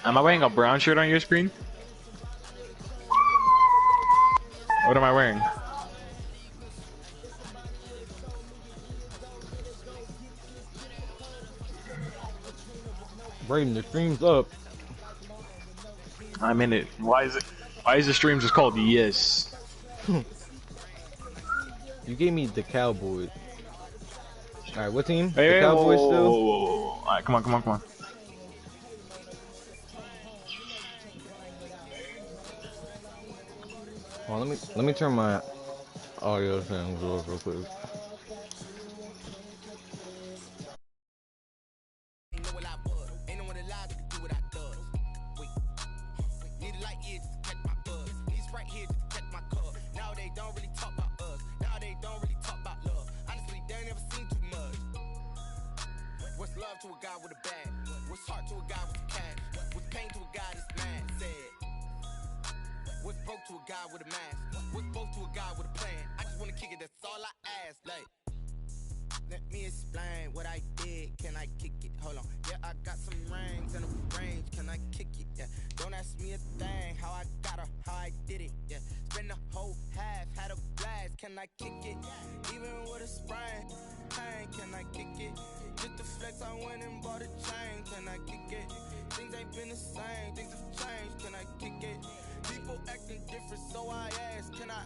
Am I wearing a brown shirt on your screen? What am I wearing? Braden, the stream's up. I'm in it. Why is the stream just called Yes? You gave me the Cowboys. Alright, what team? Hey, the Cowboys whoa, still? whoa, whoa, whoa. Alright, come on. Oh, let me turn my audio settings off real quick. To a guy with a bag, what's heart to a guy with cash, what's pain to a guy that's mad, said. What's broke to a guy with a mask, what's both to a guy with a plan. I just wanna kick it, that's all I ask. Like, let me explain what I did. Can I kick it? Hold on. Yeah, I got some rings and a range. Can I kick it? Yeah. Don't ask me a thing. How I got her, how I did it. Yeah. Spend the whole half, had a blast. Can I kick it? Even with a sprain. Pain, can I kick it? Just the flex, I went and bought a chain. Can I kick it? Things ain't been the same. Things have changed. Can I kick it? People acting different, so I ask. Can I?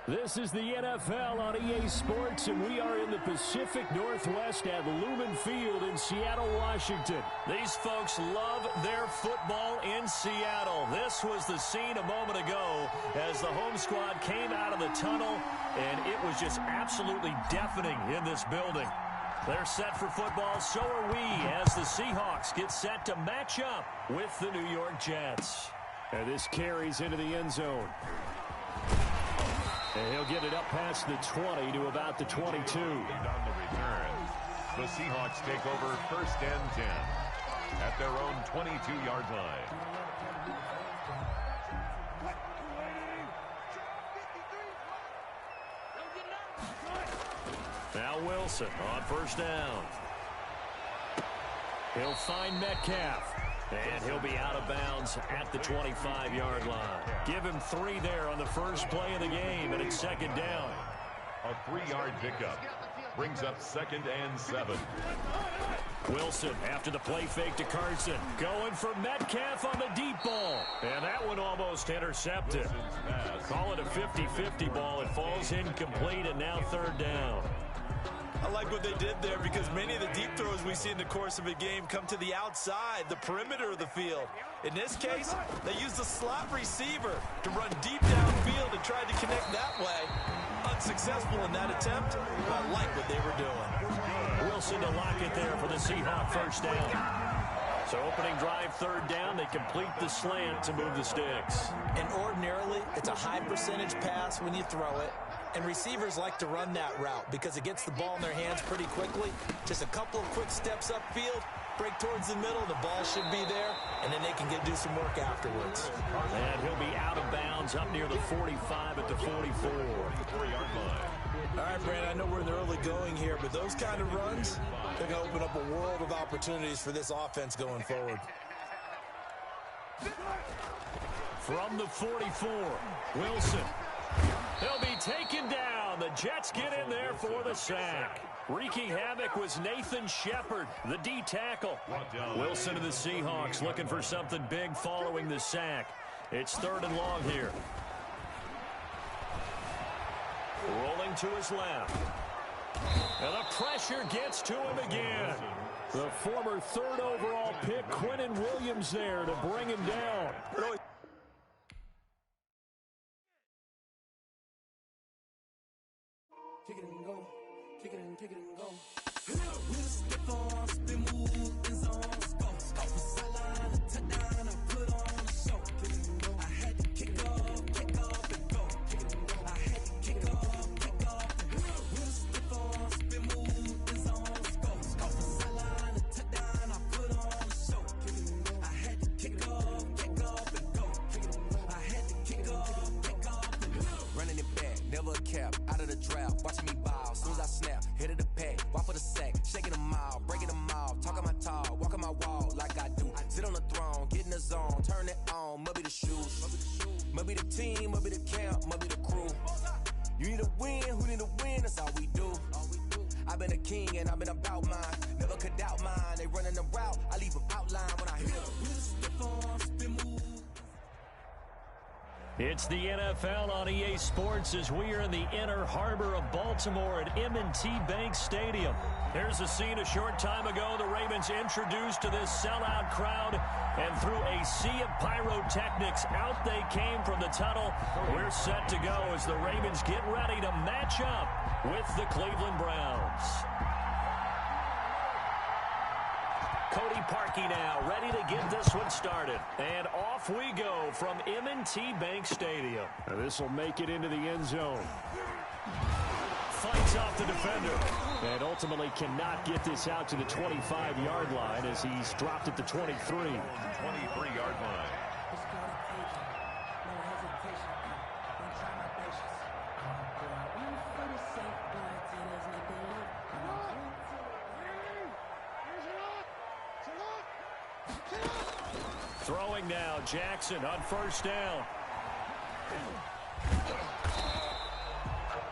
This is the NFL on EA Sports, and we are in the Pacific Northwest at Lumen Field in Seattle, Washington. These folks love their football in Seattle. This was the scene a moment ago as the home squad came out of the tunnel, and it was just absolutely deafening in this building. They're set for football, so are we, as the Seahawks get set to match up with the New York Jets. And this carries into the end zone. And he'll get it up past the 20 to about the 22. On the return, the Seahawks take over first and 10 at their own 22-yard line. Now Wilson on first down. He'll find Metcalf. And he'll be out of bounds at the 25-yard line. Give him 3 there on the first play of the game, and it's second down. A 3-yard pickup brings up 2nd and 7. Wilson after the play fake to Carson. Going for Metcalf on the deep ball. And that one almost intercepted. Call it a 50-50 ball. It falls incomplete, and now third down. I like what they did there because many of the deep throws we see in the course of a game come to the outside, the perimeter of the field. In this case, they used the slot receiver to run deep downfield and tried to connect that way. Unsuccessful in that attempt, but I like what they were doing. Wilson to lock it there for the Seahawks first down. So opening drive, third down, they complete the slant to move the sticks. And ordinarily, it's a high percentage pass when you throw it. And receivers like to run that route because it gets the ball in their hands pretty quickly. Just a couple of quick steps upfield, break towards the middle, the ball should be there, and then they can do some work afterwards. And he'll be out of bounds up near the 45 at the 44. 4-yard line. All right, Brandon, I know we're in the early going here, but those kind of runs, they're going to open up a world of opportunities for this offense going forward. From the 44, Wilson. They'll be taken down. The Jets get in there for the sack. Wreaking havoc was Nathan Shepard, the D tackle. Wilson and the Seahawks looking for something big following the sack. It's third and long here. Rolling to his left. And the pressure gets to him again. The former third overall pick, Quinnen Williams, there to bring him down. Kick it and go. Kick it and go. With a stiff arm, spin move, in zone, go. Off the sideline, a touchdown, I put on a show. Kick it and go. I had to kick off and go. Kick it and go. I had to kick off and go. With a stiff arm, spin move, in zone, go. Off the sideline, a touchdown, I put on a show. Kick it and go. I had to kick never a cap. Out of the draft, watching me ball. Soon as I snap, hit of the pack, walk for the sack, shaking them all, breaking them all, talking my talk, walking my wall like I do. Sit on the throne, get in the zone, turn it on, must be the shoes, must be the team, must be the camp, must be the crew. You need a win, who need a win? That's all we do. I've been a king and I've been about mine. Never could doubt mine. They running the route, I leave them outline when I hit them. We just stiff on, spin move. It's the NFL on EA Sports as we are in the inner harbor of Baltimore at M&T Bank Stadium. Here's a scene a short time ago. The Ravens introduced to this sellout crowd, and through a sea of pyrotechnics, out they came from the tunnel. We're set to go as the Ravens get ready to match up with the Cleveland Browns. Cody Parkey now, ready to get this one started. And off we go from M&T Bank Stadium. This will make it into the end zone. Fights off the defender. And ultimately cannot get this out to the 25-yard line as he's dropped at the 23. 23-yard line. Throwing now, Jackson on first down.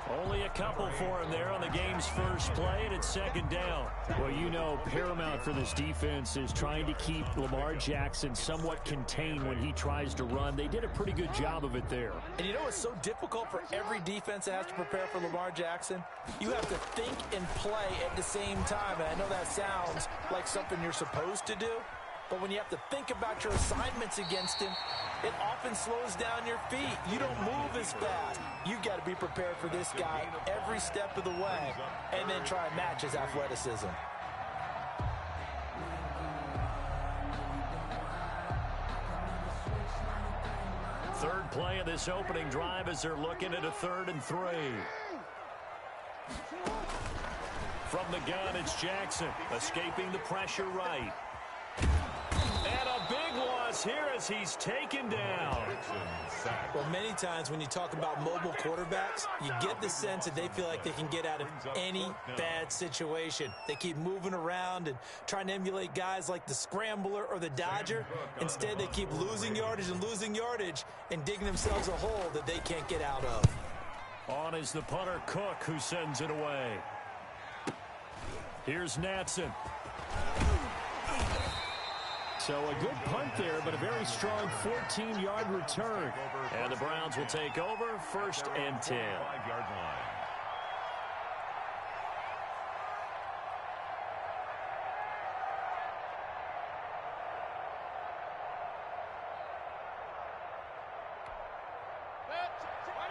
Only a couple for him there on the game's first play, and it's second down. Well, you know, paramount for this defense is trying to keep Lamar Jackson somewhat contained when he tries to run. They did a pretty good job of it there. And you know what's so difficult for every defense that has to prepare for Lamar Jackson? You have to think and play at the same time. And I know that sounds like something you're supposed to do, but when you have to think about your assignments against him, it often slows down your feet. You don't move as fast. You've got to be prepared for this guy every step of the way and then try and match his athleticism. Third play of this opening drive as they're looking at a 3rd and 3. From the gun, it's Jackson escaping the pressure right. And a big loss here as he's taken down. Well, many times when you talk about mobile quarterbacks, you get the sense that they feel like they can get out of any bad situation. They keep moving around and trying to emulate guys like the Scrambler or the Dodger. Instead, they keep losing yardage and digging themselves a hole that they can't get out of. On is the punter, Cook, who sends it away. Here's Natson. So a good punt there, but a very strong 14-yard return. And the Browns will take over 1st and 10. 5-yard line.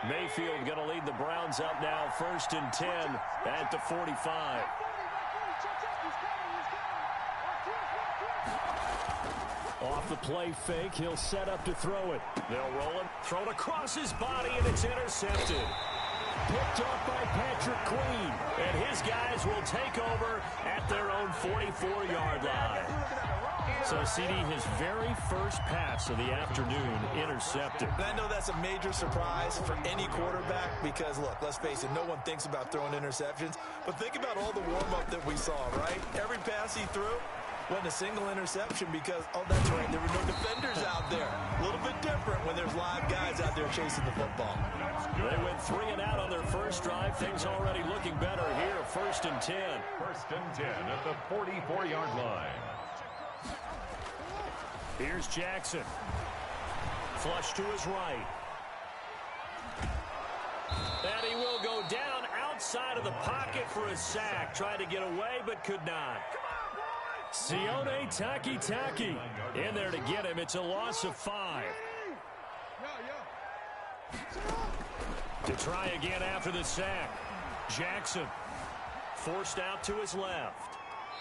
Mayfield going to lead the Browns up now 1st and 10 at the 45. Off the play fake, he'll set up to throw it. They'll roll it, thrown across his body, and it's intercepted. Picked off by Patrick Queen, and his guys will take over at their own 44-yard line. So, CD, his very first pass of the afternoon intercepted. And I know that's a major surprise for any quarterback because, look, let's face it, no one thinks about throwing interceptions. But think about all the warm-up that we saw, right? Every pass he threw wasn't a single interception because, oh, that's right, there were no defenders out there. A little bit different when there's live guys out there chasing the football. They went 3 and out on their first drive. Things already looking better here. 1st and 10. 1st and 10 at the 44-yard line. Here's Jackson. Flush to his right. And he will go down outside of the pocket for a sack. Tried to get away, but could not. Sione Takitaki in there to get him. It's a loss of 5. To try again after the sack. Jackson forced out to his left.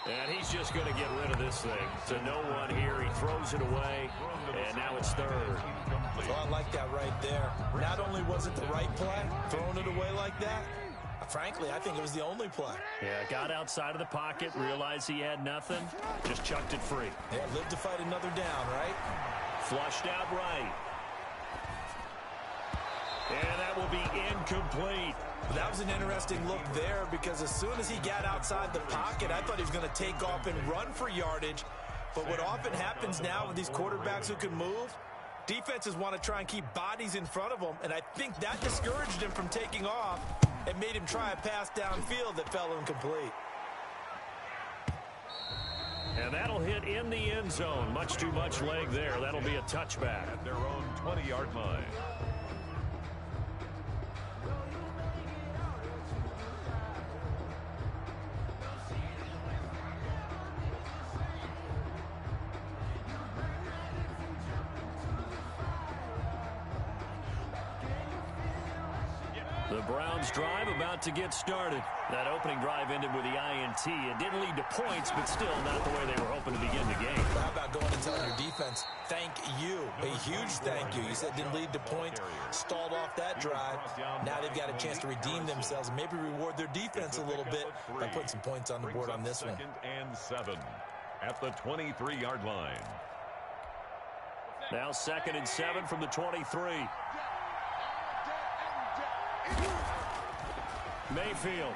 And he's just going to get rid of this thing. To no one here. He throws it away. And now it's 3rd. Well, I like that right there. Not only was it the right play, throwing it away like that, frankly, I think it was the only play. Yeah, got outside of the pocket, realized he had nothing, just chucked it free. Yeah, live to fight another down, right? Flushed out right. And that will be incomplete. That was an interesting look there because as soon as he got outside the pocket, I thought he was going to take off and run for yardage. But what often happens now with these quarterbacks who can move, defenses want to try and keep bodies in front of them, and I think that discouraged him from taking off and made him try a pass downfield that fell incomplete. And that'll hit in the end zone. Much too much leg there. That'll be a touchback. At their own 20-yard line. The Browns drive about to get started. That opening drive ended with the INT. It didn't lead to points, but still not the way they were hoping to begin the game. How about going and telling your defense, thank you, a huge thank you. You said didn't lead to points, stalled off that drive. Now they've got a chance to redeem themselves and maybe reward their defense a little bit by putting some points on the board on this one. 2nd and 7 at the 23-yard line. Now 2nd and 7 from the 23. Mayfield.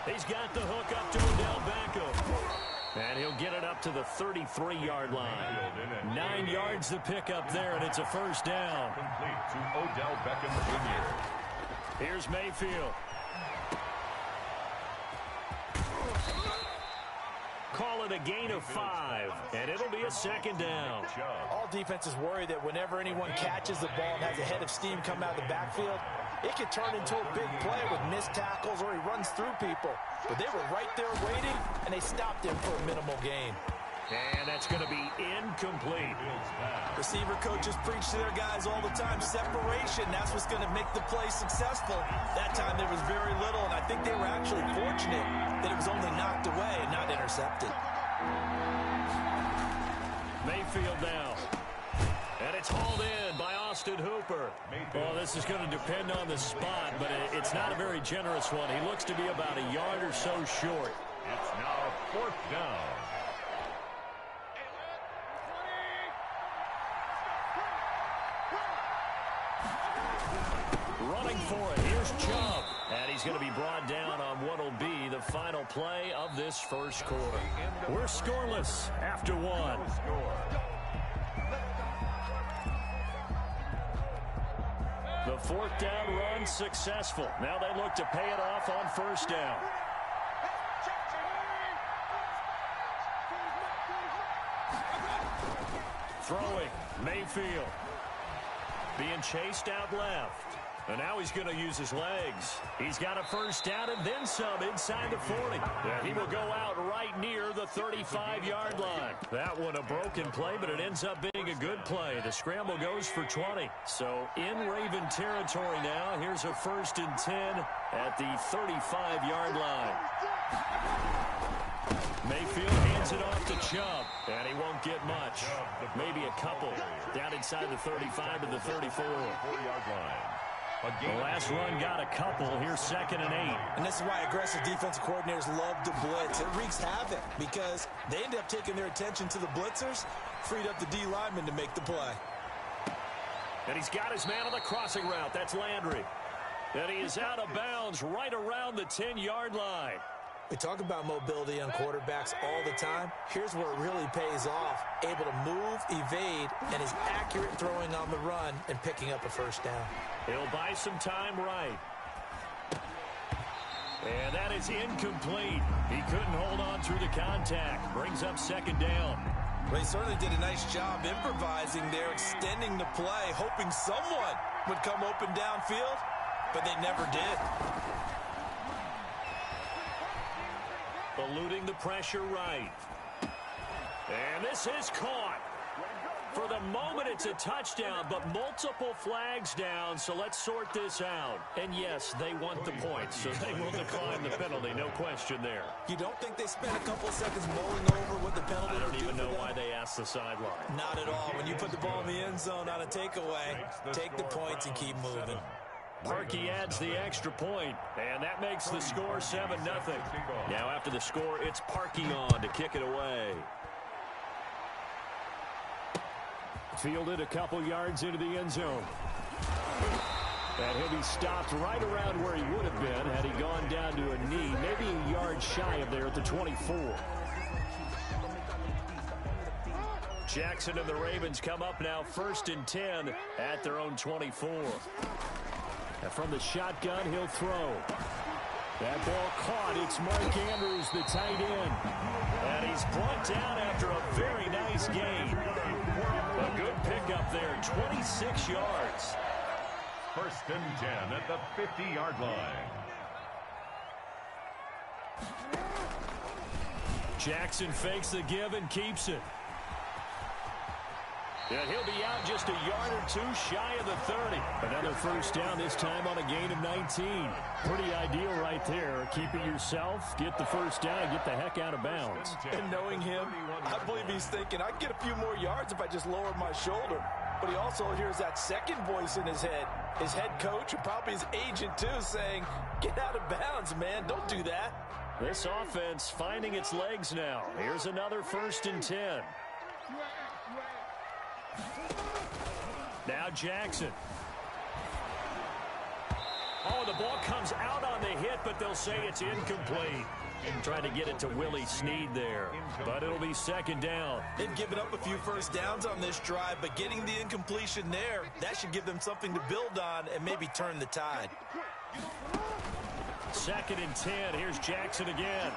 He's got the hook up to Odell Beckham. And he'll get it up to the 33-yard line. 9 yards to pick up there, and it's a first down. Complete to Odell Beckham Jr. Here's Mayfield. Call it a gain of 5, and it'll be a 2nd down. All defenses worry that whenever anyone catches the ball and has a head of steam come out of the backfield, it could turn into a big play with missed tackles or he runs through people. But they were right there waiting, and they stopped him for a minimal gain. And that's going to be incomplete. Receiver coaches preach to their guys all the time. Separation, that's what's going to make the play successful. That time there was very little, and I think they were actually fortunate that it was only knocked away and not intercepted. Mayfield now. And it's hauled in by Austin Hooper. Well, this is going to depend on the spot, but it's not a very generous one. He looks to be about a yard or so short. It's now 4th down. Running for it. Here's Chubb. And he's going to be brought down on what will be the final play of this first quarter. We're scoreless after 1. The 4th down run successful. Now they look to pay it off on 1st down. Throwing. Mayfield. Being chased out left. And now he's going to use his legs. He's got a first down and then some inside the 40. And he will go out right near the 35-yard line. That one a broken play, but it ends up being a good play. The scramble goes for 20. So in Raven territory now, here's a 1st and 10 at the 35-yard line. Mayfield hands it off to Chubb, and he won't get much. Maybe a couple. Down inside the 35 to the 34. 4-yard line. The last run got a couple. Here's 2nd and 8. And this is why aggressive defensive coordinators love to blitz. It wreaks havoc because they end up taking their attention to the blitzers, freed up the D lineman to make the play. And he's got his man on the crossing route. That's Landry. And he is out of bounds right around the 10-yard line. We talk about mobility on quarterbacks all the time. Here's where it really pays off. Able to move, evade, and is accurate throwing on the run and picking up a first down. He'll buy some time right. And that is incomplete. He couldn't hold on through the contact. Brings up 2nd down. Well, he certainly did a nice job improvising there, extending the play, hoping someone would come open downfield, but they never did. Eluding the pressure right. And this is caught. For the moment, it's a touchdown, but multiple flags down, so let's sort this out. And yes, they want the points, so they will decline the penalty, no question there. You don't think they spent a couple of seconds mulling over what the penalty I don't would do even know for them? why they asked the sideline. Not at all. When you put the ball in the end zone on a takeaway, take the points and keep moving. Parkey adds the extra point, and that makes the score 7-0. Now after the score, it's Parkey on to kick it away. Fielded a couple yards into the end zone. And he'll be stopped right around where he would have been had he gone down to a knee, maybe a yard shy of there at the 24. Jackson and the Ravens come up now 1st and 10 at their own 24. And from the shotgun, he'll throw. That ball caught. It's Mark Andrews, the tight end. And he's brought down after a very nice gain. A good pickup there, 26 yards. 1st and 10 at the 50-yard line. Jackson fakes the give and keeps it. And he'll be out just a yard or two shy of the 30. Another 1st down, this time on a gain of 19. Pretty ideal right there. Keep it yourself, get the 1st down, get the heck out of bounds. And knowing him, I believe he's thinking, I can get a few more yards if I just lower my shoulder. But he also hears that second voice in his head. His head coach, and probably his agent too, saying, get out of bounds, man. Don't do that. This offense finding its legs now. Here's another 1st and 10. Now Jackson. Oh, the ball comes out on the hit, but they'll say it's incomplete. Trying to get it to Willie Snead there, but it'll be 2nd down. They've given up a few 1st downs on this drive, but getting the incompletion there, that should give them something to build on and maybe turn the tide. 2nd and 10. Here's Jackson again.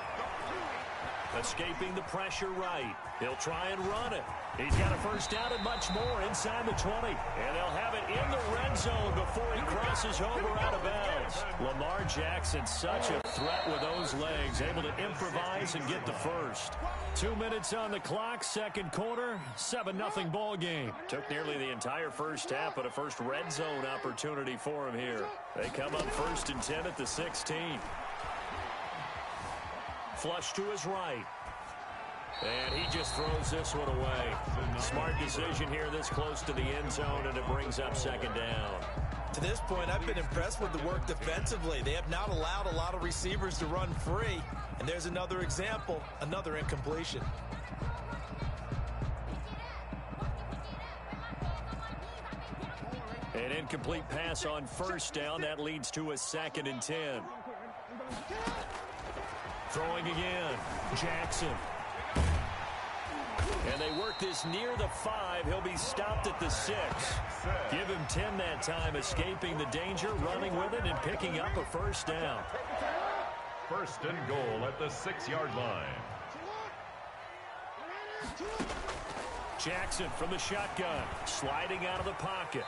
Escaping the pressure right. He'll try and run it. He's got a 1st down and much more inside the 20. And they'll have it in the red zone before he crosses over out of bounds. Lamar Jackson, such a threat with those legs, able to improvise and get the 1st. 2 minutes on the clock, 2nd quarter, 7-0 ball game. Took nearly the entire 1st half, but a first red zone opportunity for him here. They come up 1st and 10 at the 16. Flush to his right. And he just throws this one away. Smart decision here this close to the end zone, and it brings up 2nd down. To this point, I've been impressed with the work defensively. They have not allowed a lot of receivers to run free. And there's another example, another incompletion. An incomplete pass on 1st down. That leads to a 2nd and 10. Throwing again. Jackson. And they work this near the 5. He'll be stopped at the 6. Give him 10 that time, escaping the danger, running with it, and picking up a 1st down. 1st and goal at the 6-yard line. Jackson from the shotgun, sliding out of the pocket.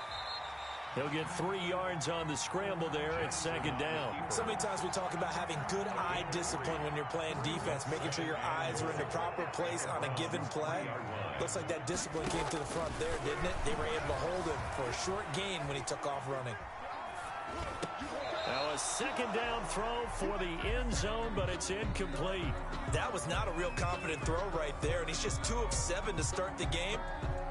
He'll get 3 yards on the scramble there at 2nd down. So many times we talk about having good eye discipline when you're playing defense, making sure your eyes are in the proper place on a given play. Looks like that discipline came to the front there, didn't it? They were able to hold him for a short gain when he took off running. Now a 2nd down throw for the end zone, but it's incomplete. That was not a real confident throw right there, and he's just 2 of 7 to start the game.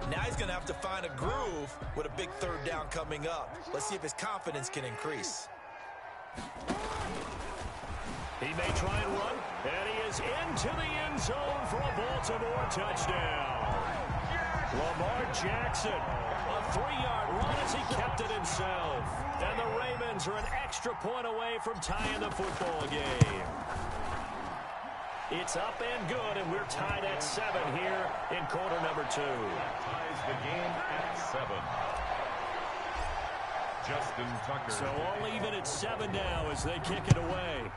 Now he's going to have to find a groove with a big 3rd down coming up. Let's see if his confidence can increase. He may try and run, and he is into the end zone for a Baltimore touchdown. Lamar Jackson, a 3-yard run as he kept it himself. And the Ravens are an extra point away from tying the football game. It's up and good, and we're tied at 7 here in quarter number 2. Ties the game at 7. Justin Tucker. So all even at 7 now as they kick it away.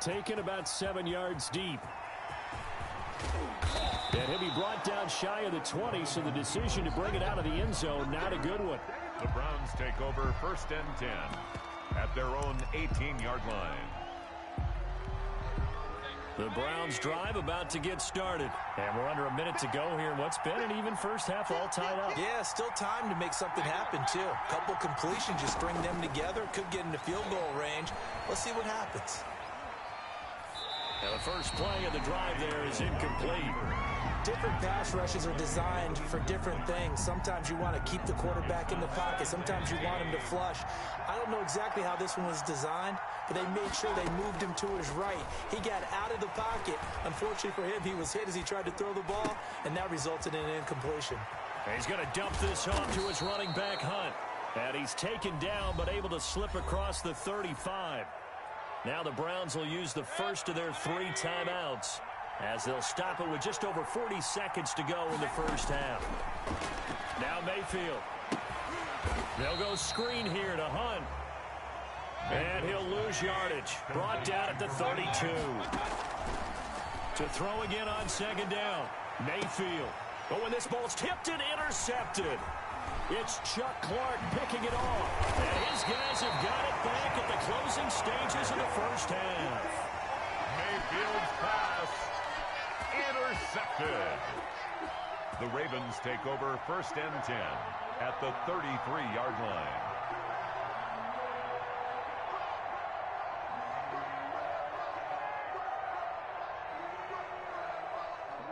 Taken about 7 yards deep. And he'll be brought down shy of the 20, so the decision to bring it out of the end zone, not a good one. The Browns take over 1st and 10 at their own 18-yard line. The Browns drive about to get started. And we're under a minute to go here in what's been an even first half, all tied up. Yeah, still time to make something happen, too. A couple completions, just string them together. Could get into field goal range. Let's see what happens. Now the first play of the drive there is incomplete. Different pass rushes are designed for different things. Sometimes you want to keep the quarterback in the pocket. Sometimes you want him to flush. I don't know exactly how this one was designed, but they made sure they moved him to his right. He got out of the pocket. Unfortunately for him, he was hit as he tried to throw the ball, and that resulted in an incompletion. He's going to dump this off to his running back, Hunt. And he's taken down, but able to slip across the 35. Now the Browns will use the first of their 3 timeouts, as they'll stop it with just over 40 seconds to go in the first half. Now Mayfield. They'll go screen here to Hunt. And he'll lose yardage. Brought down at the 32. To throw again on second down. Mayfield. But when this ball's tipped and intercepted, it's Chuck Clark picking it off. And his guys have got it back at the closing stages of the first half. Mayfield's pass intercepted. The Ravens take over first and 10 at the 33-yard line.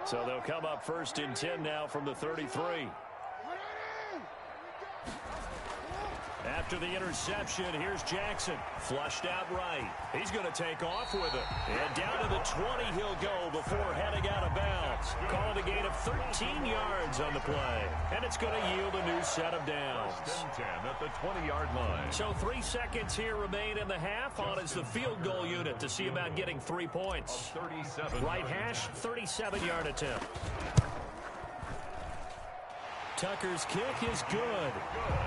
So they'll come up first and 10 now from the 33. After the interception, here's Jackson. Flushed out right. He's going to take off with it. And down to the 20 he'll go before heading out of bounds. Called a gain of 13 yards on the play. And it's going to yield a new set of downs. First and 10 at the 20-yard line. So 3 seconds here remain in the half. On is the field goal unit to see about getting 3 points. 37. Right hash, 37-yard attempt. Tucker's kick is good.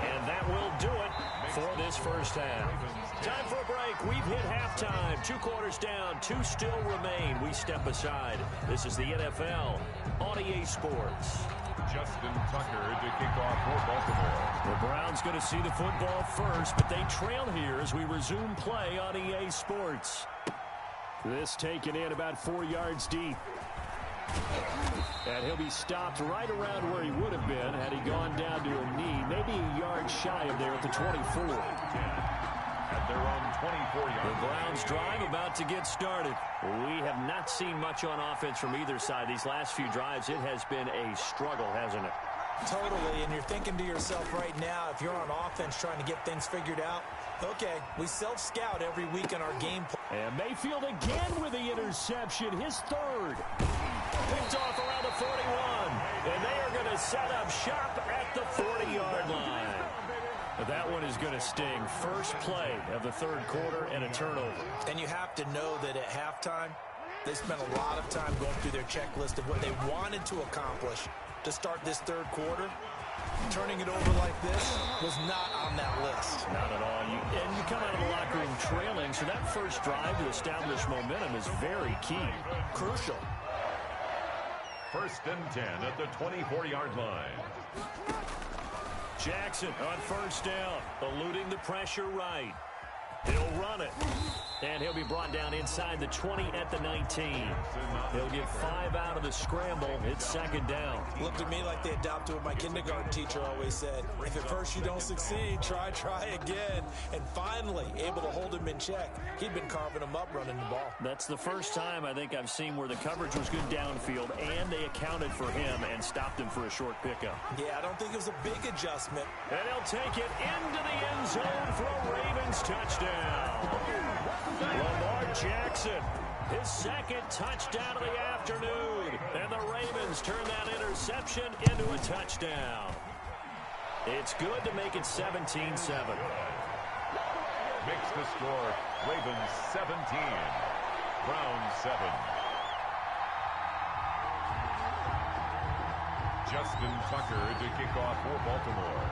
And that will do it for this first half. Time for a break. We've hit halftime. 2 quarters down. 2 still remain. We step aside. This is the NFL on EA Sports. Justin Tucker to kick off for Baltimore. The Browns going to see the football first, but they trail here as we resume play on EA Sports. This taken in about 4 yards deep. And he'll be stopped right around where he would have been had he gone down to a knee, maybe a yard shy of there at the 24. At their own 24-yard line. The Browns drive about to get started. We have not seen much on offense from either side. These last few drives, it has been a struggle, hasn't it? Totally, and you're thinking to yourself right now, if you're on offense trying to get things figured out, okay, we self-scout every week in our game plan. And Mayfield again with the interception, his third. Picked off around the 41, and they are going to set up shop at the 40-yard line. But that one is going to sting. First play of the third quarter and a turnover. And you have to know that at halftime, they spent a lot of time going through their checklist of what they wanted to accomplish to start this third quarter. Turning it over like this was not on that list. Not at all. And you come out of the locker room trailing, so that first drive to establish momentum is very key. Crucial. First and 10 at the 24-yard line. Jackson on first down, eluding the pressure right. He'll run it. And he'll be brought down inside the 20 at the 19. He'll get 5 out of the scramble. It's second down. Looked at me like they adopted what my kindergarten teacher always said. If at first you don't succeed, try again. And finally, able to hold him in check. He'd been carving him up running the ball. That's the first time I think I've seen where the coverage was good downfield, and they accounted for him and stopped him for a short pickup. Yeah, I don't think it was a big adjustment. And he'll take it into the end zone for a Ravens touchdown. Lamar Jackson, his second touchdown of the afternoon. And the Ravens turn that interception into a touchdown. It's good to make it 17-7. Makes the score Ravens 17, Browns 7. Justin Tucker to kick off for Baltimore.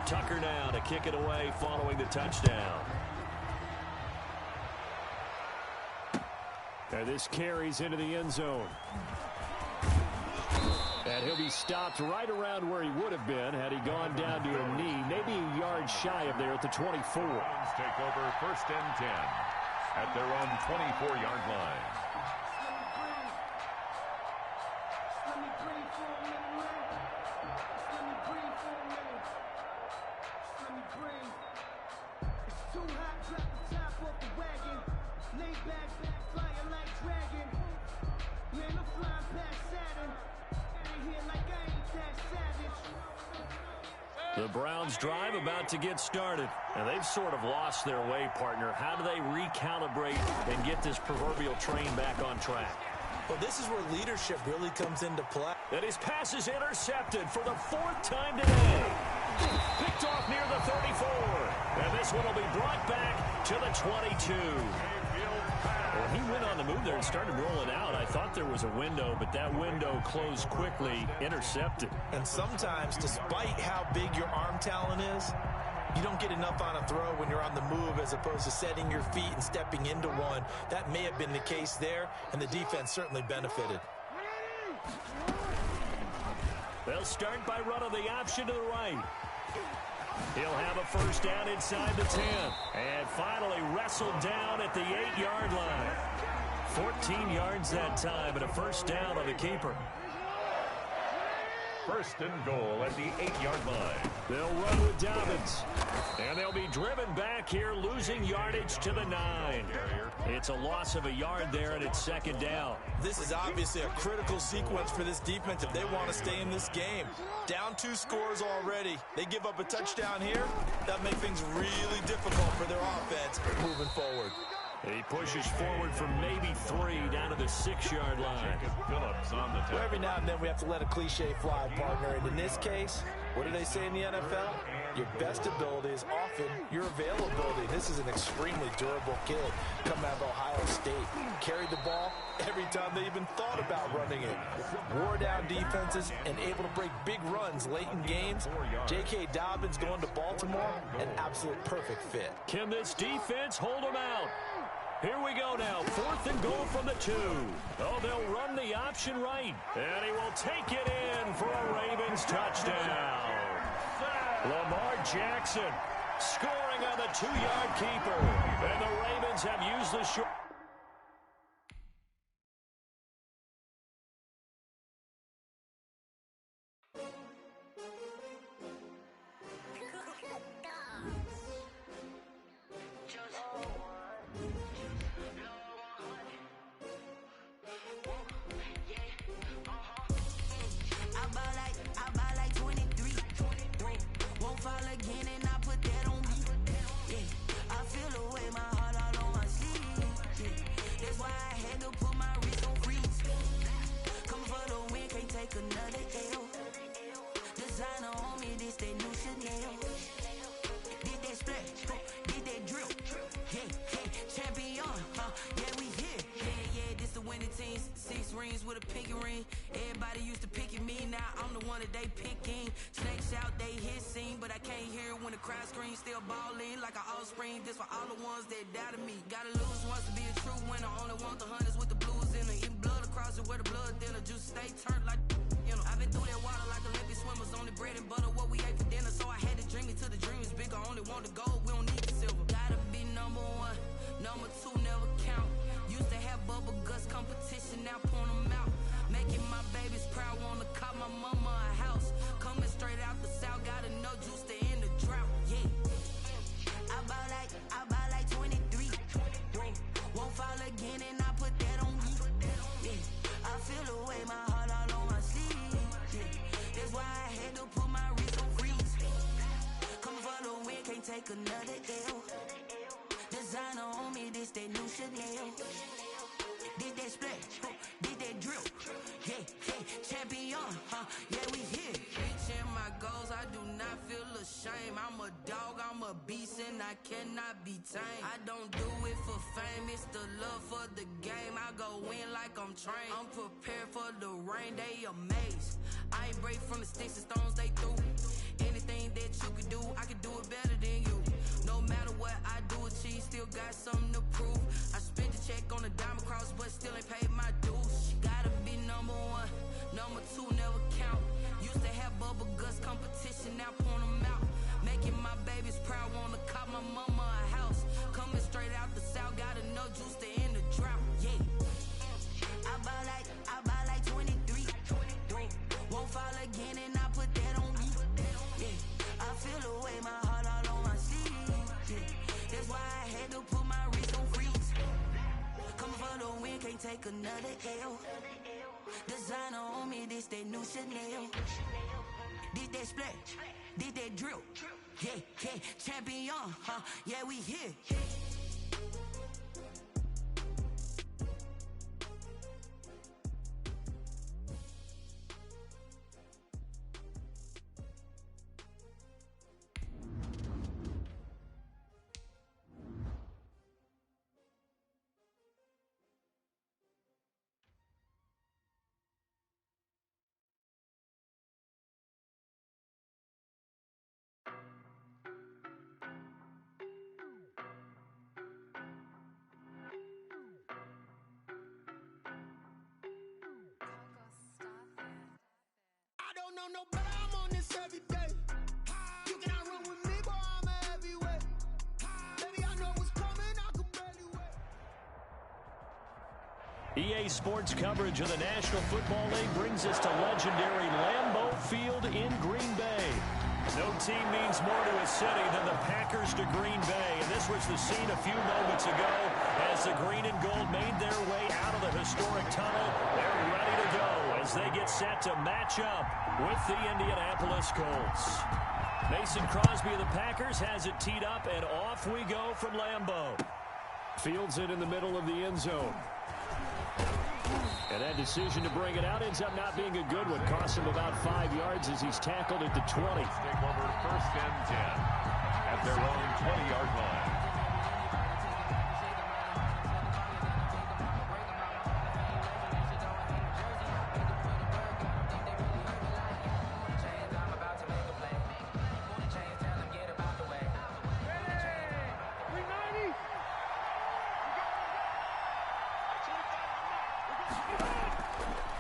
Tucker now to kick it away following the touchdown. And this carries into the end zone. And he'll be stopped right around where he would have been had he gone down to a knee, maybe a yard shy of there at the 24. Browns take over first and 10 at their own 24-yard line. The Browns drive about to get started. And they've sort of lost their way, partner. How do they recalibrate and get this proverbial train back on track? Well, this is where leadership really comes into play. And his pass is intercepted for the 4th time today. Picked off near the 34. And this one will be brought back to the 22. Well, he went on the move there and started rolling out. I thought there was a window, but that window closed quickly, intercepted. And sometimes, despite how big your arm talent is, you don't get enough on a throw when you're on the move as opposed to setting your feet and stepping into one. That may have been the case there, and the defense certainly benefited. They'll start by running the option to the right. He'll have a first down inside the 10. And finally wrestled down at the 8-yard line. 14 yards that time, and a first down on the keeper. First and goal at the 8-yard line. They'll run with Dobbins. And they'll be driven back here, losing yardage to the 9. It's a loss of a yard there, and it's second down. This is obviously a critical sequence for this defense if they want to stay in this game. Down 2 scores already. They give up a touchdown here. That makes things really difficult for their offense moving forward. He pushes forward for maybe 3 down to the 6-yard line. Phillips on the tackle. Well, every now and then we have to let a cliche fly, partner. And in this case, what do they say in the NFL? Your best ability is often your availability. This is an extremely durable kid coming out of Ohio State. Carried the ball every time they even thought about running it. Wore down defenses and able to break big runs late in games. J.K. Dobbins going to Baltimore, an absolute perfect fit. Can this defense hold him out? Here we go now, 4th and goal from the 2. Oh, they'll run the option right. And he will take it in for a Ravens touchdown. Lamar Jackson scoring on the 2-yard keeper. And the Ravens have used the short. With a pinky ring, everybody used to picking me. Now I'm the one that they picking. Snakes out, they hissing, but I can't hear when the crowd screams. Still balling like an offspring. This for all the ones that doubted me. Gotta lose once to be a true winner. Only want the hunters with the blues in it. Eating blood across it where the blood thinner. Juice stay turned like I've been through that water like Olympic swimmers. Only bread and butter what we ate for dinner. So I had to dream it till the dream is bigger. Only want the gold, we don't need the silver. Gotta be number 1, number 2 never count. Used to have bubble guts competition, now point them out. Making my babies proud, wanna call my mama a house. Coming straight out the south, gotta know juice to end the drought. Yeah, I bought like 23. Won't fall again, and I put that on me. Yeah, I feel the way, my heart all on my sleeve. Yeah, that's why I had to put my wrist on freeze. Coming for the win, can't take another L. Designer on me, this that new Chanel. Did that splash, did that drill. Yeah, champion, yeah, we here. Reaching my goals, I do not feel ashamed. I'm a dog, I'm a beast, and I cannot be tamed. I don't do it for fame, it's the love for the game. I go in like I'm trained. I'm prepared for the rain, they amazed. I ain't break from the sticks and stones they threw. Anything that you could do, I could do it better than you. No matter what I do, achieve, still got something to prove. I spent the check on the diamond cross, but still ain't paid my dues. Gotta be number 1, number 2 never count. Used to have bubble guts competition, now point them out. Making my babies proud, wanna call my mama a house. Coming straight out the south, gotta know juice to end the drought. Yeah, I bought like 23. Won't fall again, and I put that on me. Yeah, I feel the way, my heart all on my sleeve. Yeah, that's why I had to put my wrist on freeze. Coming for the win, can't take another L. Designer on me, this that new Chanel. Did that splash, did that drill. Yeah, champion, yeah, we here. know no better, I'm on this every day. You cannot run with me, boy, I'm a heavyweight. Baby, I know what's coming, I can barely wait. EA Sports coverage of the National Football League brings us to legendary Lambeau Field in Green Bay. No team means more to a city than the Packers to Green Bay, and this was the scene a few moments ago as the green and gold made their way out of the historic tunnel. They're ready to go as they get set to match up with the Indianapolis Colts. Mason Crosby of the Packers has it teed up, and off we go from Lambeau. Fields it in the middle of the end zone. And that decision to bring it out ends up not being a good one. Costs him about 5 yards as he's tackled at the 20. Take over first and 10 at their own 20-yard line.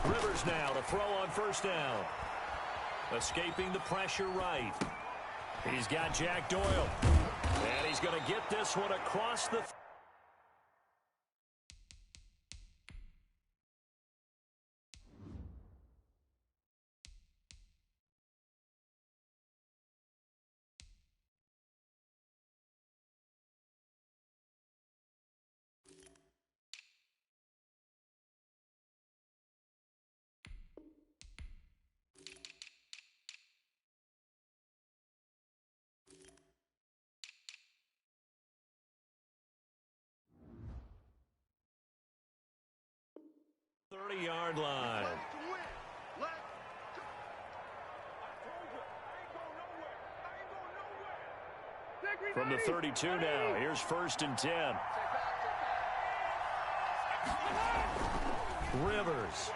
Rivers now to throw on first down. Escaping the pressure right. He's got Jack Doyle. And he's going to get this one across the... yard line. From the 32 now, here's first and 10. Rivers.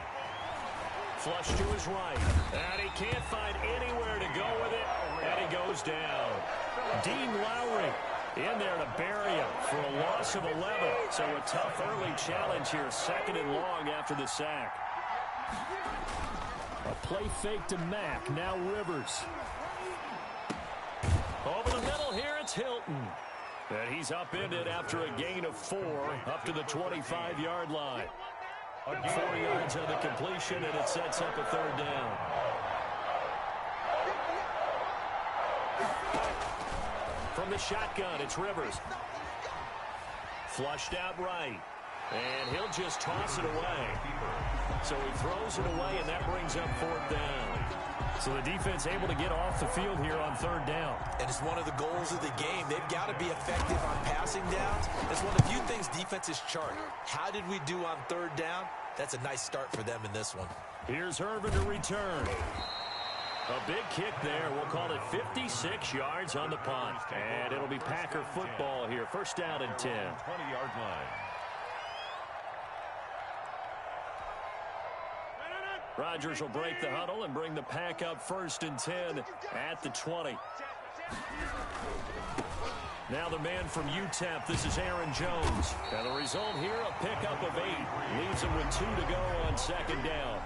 Flush to his right. And he can't find anywhere to go with it. And he goes down. Dean Lowry in there to bury him for a loss of 11. So a tough early challenge here, second and long after the sack. A play fake to Mack, now Rivers. Over the middle here, it's Hilton. And he's upended after a gain of 4 up to the 25-yard line. 4 yards on the completion, and it sets up a third down. From the shotgun, it's Rivers. Flushed out right. And he'll just toss it away. So he throws it away, and that brings up fourth down. So the defense able to get off the field here on third down. And it's one of the goals of the game. They've got to be effective on passing downs. It's one of the few things defenses chart. How did we do on third down? That's a nice start for them in this one. Here's Irvin to return. A big kick there. We'll call it 56 yards on the punt. And it'll be Packer football here. First down and 10. 20-yard line. Rodgers will break the huddle and bring the Pack up first and 10 at the 20. Now the man from UTEP, this is Aaron Jones. And the result here, a pickup of 8. Leaves him with 2 to go on second down.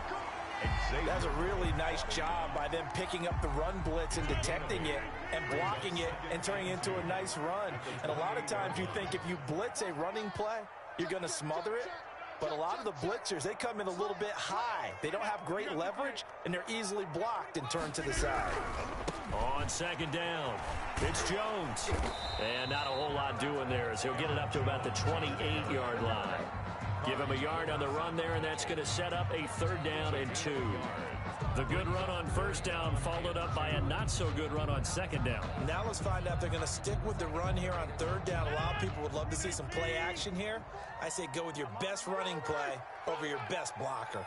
That's a really nice job by them picking up the run blitz and detecting it and blocking it and turning it into a nice run. And a lot of times you think if you blitz a running play, you're going to smother it. But a lot of the blitzers, they come in a little bit high. They don't have great leverage, and they're easily blocked and turned to the side. On second down, it's Jones. And not a whole lot doing there as he'll get it up to about the 28-yard line. Give him a yard on the run there, and that's going to set up a third down and 2. The good run on first down followed up by a not-so-good run on second down. Now let's find out if they're going to stick with the run here on third down. A lot of people would love to see some play action here. I say go with your best running play over your best blocker.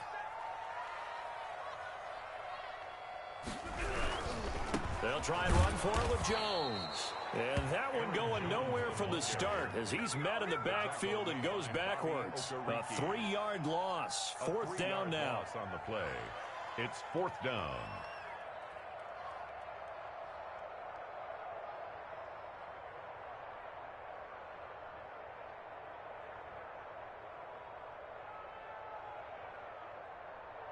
They'll try and run for it with Jones. And that one going nowhere from the start as he's met in the backfield and goes backwards. A 3-yard loss. Fourth down now. On the play. It's fourth down.